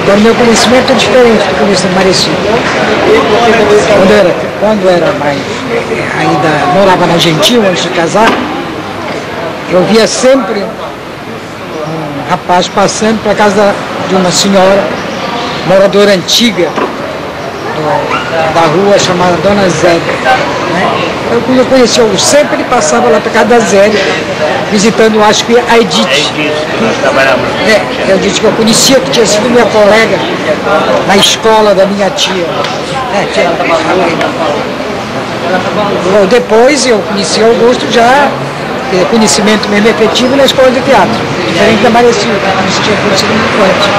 Agora, meu conhecimento é diferente do conhecimento Mareci. Quando era mais, ainda morava na Gentil, antes de casar, eu via sempre um rapaz passando para casa de uma senhora, moradora antiga, da rua chamada Dona Zélia. Né? Quando eu conheci o Augusto, sempre ele passava lá para casa da Zélia, visitando, acho que a Edith. A Edith que eu conhecia, que tinha sido minha colega na escola da minha tia. Depois eu conheci o Augusto já, conhecimento mesmo efetivo na escola de teatro, diferente da Maria Silva, que tinha conhecido muito antes.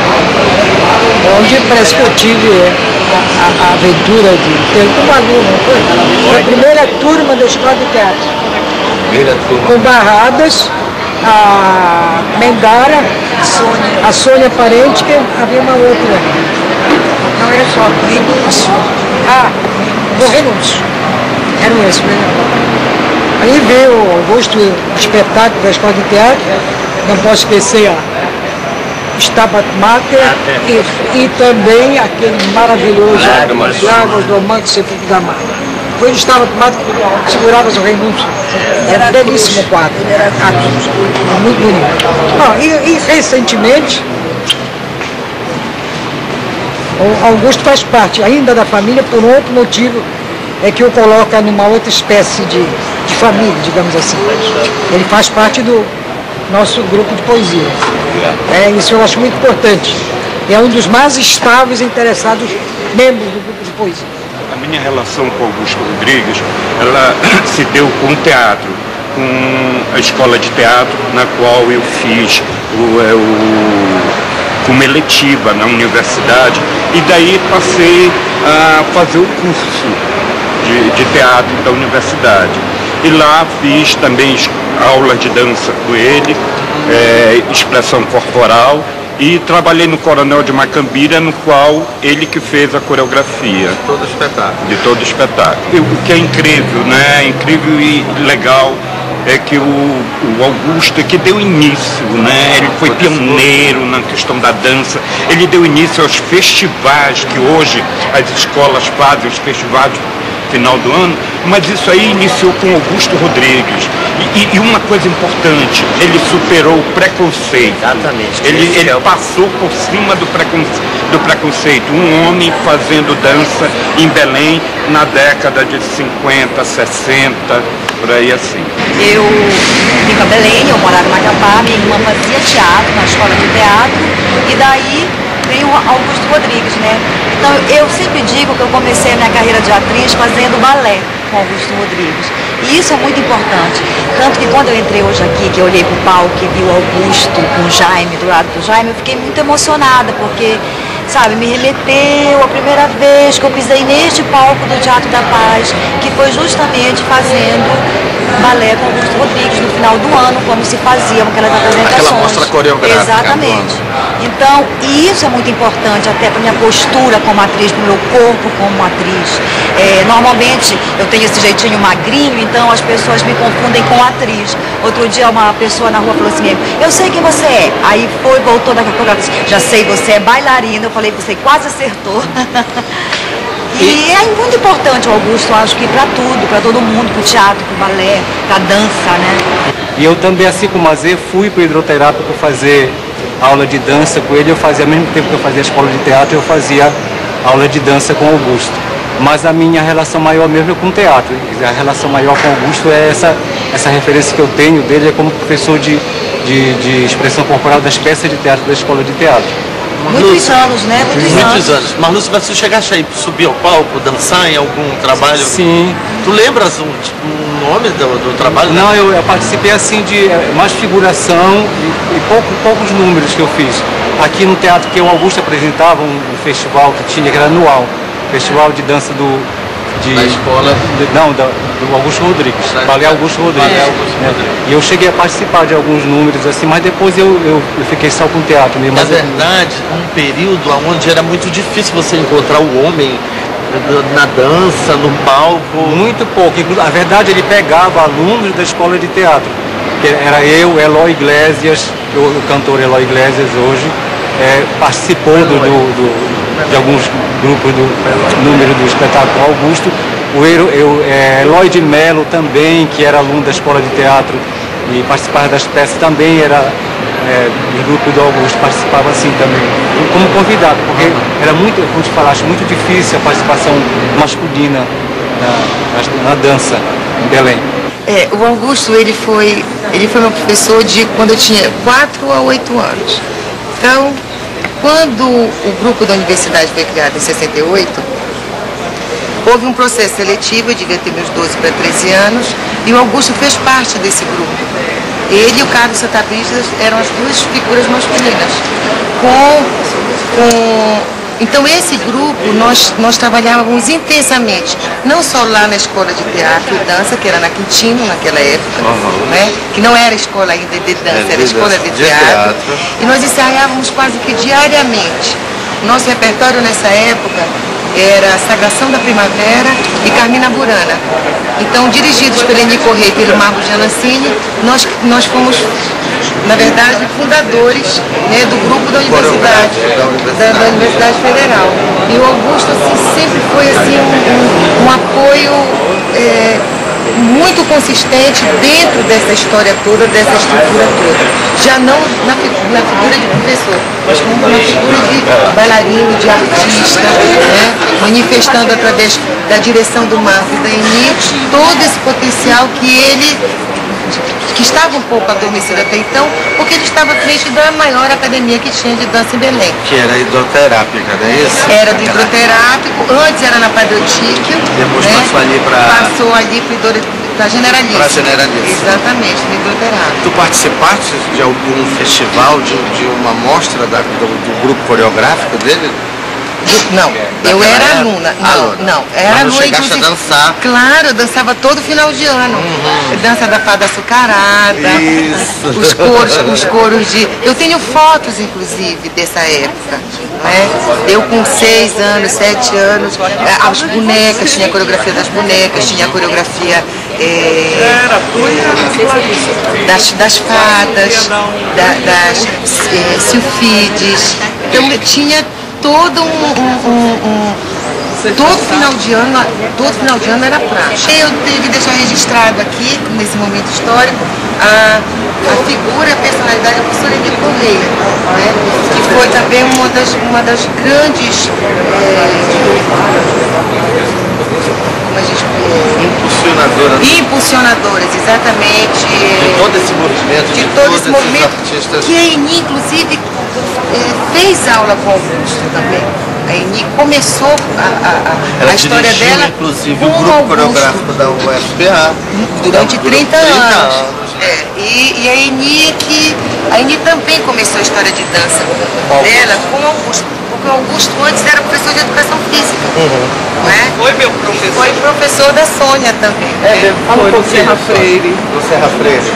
Onde parece que eu tive a aventura de ter como aluno, foi a primeira turma da escola de teatro. Com Barradas, a Mendara, a Sônia Parente, que havia uma outra. Não era só, o Renúncio. Eram esses, né? Aí veio o Augusto, o espetáculo da escola de teatro, não posso esquecer Stabat Mater e também aquele maravilhoso Lágrimas do Amante Sepulcro da Mar. Foi o Stabat Mater que segurava o Renúncio. Era um belíssimo quadro, muito bonito. E recentemente, o Augusto faz parte ainda da família por outro motivo, é que o coloca numa outra espécie de família, digamos assim. Ele faz parte do nosso grupo de poesia. Isso eu acho muito importante. É um dos mais estáveis e interessados membros do grupo de poesia. A minha relação com Augusto Rodrigues, ela se deu com o teatro, com a escola de teatro na qual eu fiz como eletiva na universidade, e daí passei a fazer o curso de teatro da universidade. E lá fiz também aulas de dança com ele, expressão corporal, e trabalhei no Coronel de Macambira, no qual ele que fez a coreografia. De todo o espetáculo. E o que é incrível, né? Incrível e legal é que o Augusto, que deu início, né? Ele foi pioneiro na questão da dança, ele deu início aos festivais que hoje as escolas fazem, os festivais final do ano, mas isso aí iniciou com Augusto Rodrigues. E uma coisa importante, ele superou o preconceito. Exatamente. Ele passou por cima do preconceito. Um homem fazendo dança em Belém na década de 50, 60, por aí assim. Eu vim para Belém, eu morava em Macapá, minha irmã fazia teatro na escola de teatro, e daí veio o Augusto Rodrigues, né? Então eu sempre digo que eu comecei a minha carreira de atriz fazendo balé com Augusto Rodrigues. E isso é muito importante. Tanto que quando eu entrei hoje aqui, que eu olhei para o palco e vi o Augusto com o Jaime, do lado do Jaime, eu fiquei muito emocionada, porque, sabe, me remeteu a primeira vez que eu pisei neste palco do Teatro da Paz, que foi justamente fazendo balé com Augusto Rodrigues no final do ano, como se faziam aquelas apresentações. Aquela mostra coreográfica. Exatamente. Então, e isso é muito importante até para minha postura como atriz, para o meu corpo como atriz. Normalmente eu tenho esse jeitinho magrinho, então as pessoas me confundem com atriz. Outro dia uma pessoa na rua falou assim, eu sei quem você é. Aí voltou daqui a pouco, ela disse, já sei, você é bailarina. Eu falei, você quase acertou. E é muito importante o Augusto, acho que para tudo, para todo mundo, para o teatro, para o balé, para a dança, né? E eu também, assim como o Mazê, fui para o hidroterápico fazer aula de dança com ele. Eu fazia, ao mesmo tempo que eu fazia a escola de teatro, eu fazia aula de dança com o Augusto. Mas a minha relação maior mesmo é com o teatro. A relação maior com o Augusto é essa referência que eu tenho dele, é como professor de expressão corporal das peças de teatro da escola de teatro. Muitos anos, né? Muitos anos. Marluce, você chegaste aí, subir ao palco, dançar em algum trabalho? Sim. Tu lembras o nome do trabalho? Não, eu participei assim de mais figuração e poucos números que eu fiz. Aqui no teatro que o Augusto apresentava, um festival que era anual, festival de dança da escola? Do Augusto Rodrigues, Balé Augusto Rodrigues. E eu cheguei a participar de alguns números assim, mas depois eu fiquei só com o teatro mesmo. Na verdade, um período onde era muito difícil você encontrar o homem na dança, no palco. Muito pouco. Na verdade, ele pegava alunos da escola de teatro. Era eu, Eloy Iglesias, o cantor Eloy Iglesias hoje, participou de alguns grupos do número do espetáculo Augusto. O Eloy de Mello também, que era aluno da Escola de Teatro e participava das peças, também era do grupo do Augusto, participava assim também, como convidado, porque era muito, como te falaste, muito difícil a participação masculina na dança em Belém. O Augusto, ele foi meu professor de quando eu tinha 4 a 8 anos. Então, quando o grupo da universidade foi criado em 68, houve um processo seletivo, eu devia ter meus 12 para 13 anos, e o Augusto fez parte desse grupo. Ele e o Carlos Santabristas eram as duas figuras masculinas. Então esse grupo, nós trabalhávamos intensamente, não só lá na escola de teatro e dança, que era na Quintino naquela época, né? Que não era escola ainda de dança, era escola de teatro. E nós ensaiávamos quase que diariamente. Nosso repertório nessa época era Sagração da Primavera e Carmina Burana. Então, dirigidos pelo Eni Correia e pelo Marco Gianassini, nós fomos, na verdade, fundadores, né, do grupo da Universidade, da Universidade Federal. E o Augusto assim, sempre foi assim, um apoio muito consistente dentro dessa história toda, dessa estrutura toda. Já não na figura de professor, mas como na figura de bailarino, de artista, né? Manifestando através da direção do Marco e da Eni todo esse potencial que estava um pouco adormecido até então, porque ele estava à frente da maior academia que tinha de dança em Belém. Que era hidroterápica, não é isso? Era do hidroterápico, antes era na Padre Eutíquio. Depois né? Passou ali para generalista. Para generalista. Exatamente, no hidroterápico. Tu participaste de algum festival, de uma mostra do grupo coreográfico dele? Não, eu era aluna. Não, era aluna. Chegaste a dançar? Claro, eu dançava todo final de ano. Dança da fada açucarada. Isso. Os coros de... Eu tenho fotos, inclusive, dessa época. Né? Eu com 6 anos, 7 anos, as bonecas, tinha a coreografia das bonecas, tinha a coreografia das fadas, das silfides. Então tinha todo todo final de ano era prática. Eu tenho que deixar registrado aqui, nesse momento histórico, a figura, a personalidade da professora Eni Correia, né? Que foi também uma das grandes impulsionadoras, exatamente. De todo esse movimento, de todo esse movimento, artistas. Que a Eni, inclusive, fez aula com Augusto também. A Eni começou a história dela inclusive o grupo coreográfico da UFPA durante 30 anos. E a Eni também começou a história de dança dela com Augusto, porque o Augusto antes era professor de educação física. Não é? Foi meu professor. Foi professor da Sônia também. Foi do Serra Freire. Do Serra Freire.